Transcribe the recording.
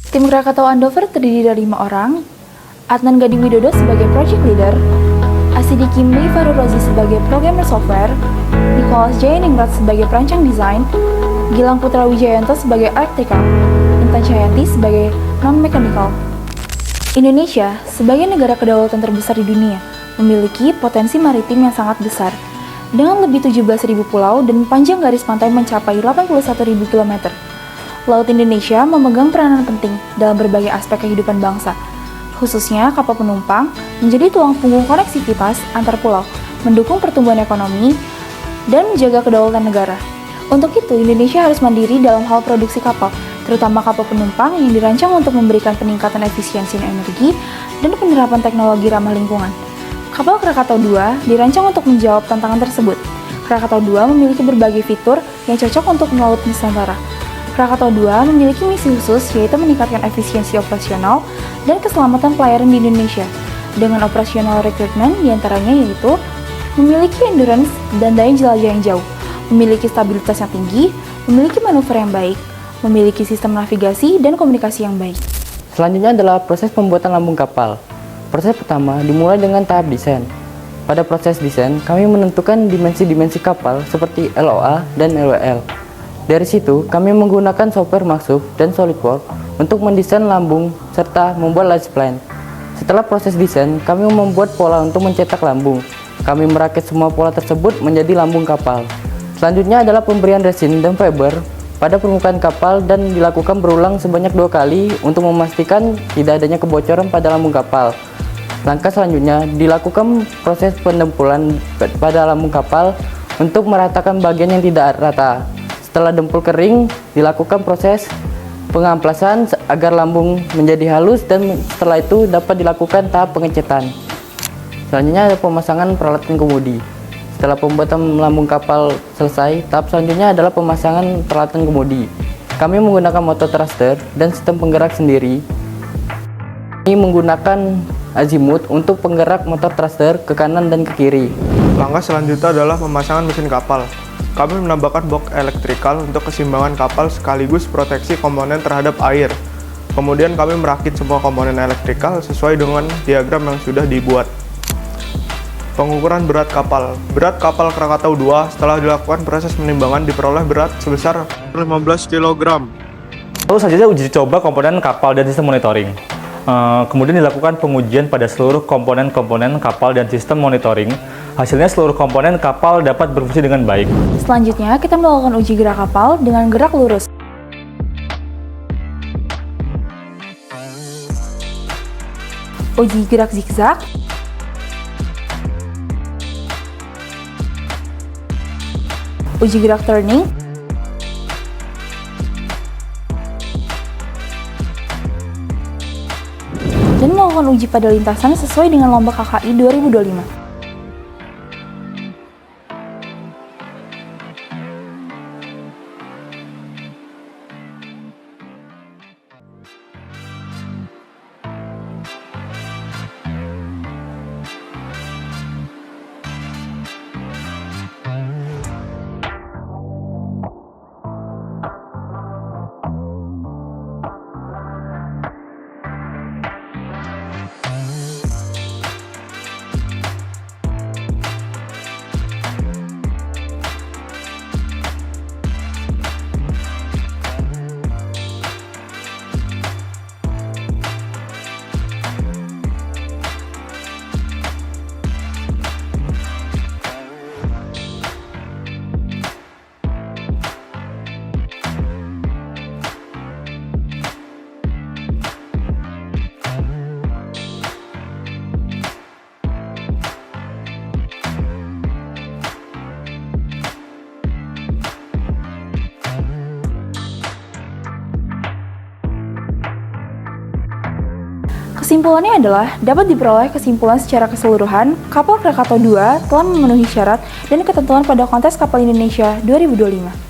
Tim Krakatau Andover terdiri dari 5 orang, Adnan Gading Widodo sebagai project leader, Asidiki Mei Farurozi sebagai programmer software, Nicholas Jayaningrat sebagai perancang desain, Gilang Putra Wijayanto sebagai electrical, Intan Cahayanti sebagai non-mechanical. Indonesia, sebagai negara kedaulatan terbesar di dunia, memiliki potensi maritim yang sangat besar, dengan lebih 17.000 pulau dan panjang garis pantai mencapai 81.000 km. Laut Indonesia memegang peranan penting dalam berbagai aspek kehidupan bangsa, khususnya kapal penumpang menjadi tulang punggung koneksivitas antar pulau, mendukung pertumbuhan ekonomi, dan menjaga kedaulatan negara. Untuk itu, Indonesia harus mandiri dalam hal produksi kapal, terutama kapal penumpang yang dirancang untuk memberikan peningkatan efisiensi energi dan penerapan teknologi ramah lingkungan. Kapal Krakatau II dirancang untuk menjawab tantangan tersebut. Krakatau II memiliki berbagai fitur yang cocok untuk melaut Nusantara. Krakatau II memiliki misi khusus yaitu meningkatkan efisiensi operasional dan keselamatan pelayaran di Indonesia dengan operasional recruitment diantaranya yaitu memiliki endurance dan daya jelajah yang jauh, memiliki stabilitas yang tinggi, memiliki manuver yang baik, memiliki sistem navigasi dan komunikasi yang baik. Selanjutnya adalah proses pembuatan lambung kapal. Proses pertama dimulai dengan tahap desain. Pada proses desain, kami menentukan dimensi-dimensi kapal seperti LOA dan LWL. Dari situ, kami menggunakan software Maxup dan SolidWorks untuk mendesain lambung serta membuat light plan. Setelah proses desain, kami membuat pola untuk mencetak lambung. Kami merakit semua pola tersebut menjadi lambung kapal. Selanjutnya adalah pemberian resin dan fiber pada permukaan kapal dan dilakukan berulang sebanyak 2 kali untuk memastikan tidak adanya kebocoran pada lambung kapal. Langkah selanjutnya dilakukan proses pendempulan pada lambung kapal untuk meratakan bagian yang tidak rata. Setelah dempul kering, dilakukan proses pengamplasan agar lambung menjadi halus dan setelah itu dapat dilakukan tahap pengecetan. Selanjutnya ada pemasangan peralatan kemudi. Setelah pembuatan lambung kapal selesai, tahap selanjutnya adalah pemasangan peralatan kemudi. Kami menggunakan motor thruster dan sistem penggerak sendiri. Ini menggunakan azimut untuk penggerak motor thruster ke kanan dan ke kiri. Langkah selanjutnya adalah pemasangan mesin kapal. Kami menambahkan box elektrikal untuk keseimbangan kapal sekaligus proteksi komponen terhadap air. Kemudian kami merakit semua komponen elektrikal sesuai dengan diagram yang sudah dibuat. Pengukuran berat kapal. Berat kapal Krakatau II setelah dilakukan proses penimbangan diperoleh berat sebesar 15 kg. Lalu selanjutnya uji coba komponen kapal dan sistem monitoring. Kemudian dilakukan pengujian pada seluruh komponen-komponen kapal dan sistem monitoring. Hasilnya seluruh komponen kapal dapat berfungsi dengan baik. Selanjutnya, kita melakukan uji gerak kapal dengan gerak lurus. Uji gerak zigzag. Uji gerak turning. Dan melakukan uji pada lintasan sesuai dengan lomba KKI 2025. Kesimpulannya adalah, dapat diperoleh kesimpulan secara keseluruhan, kapal Krakatau II telah memenuhi syarat dan ketentuan pada kontes kapal Indonesia 2025.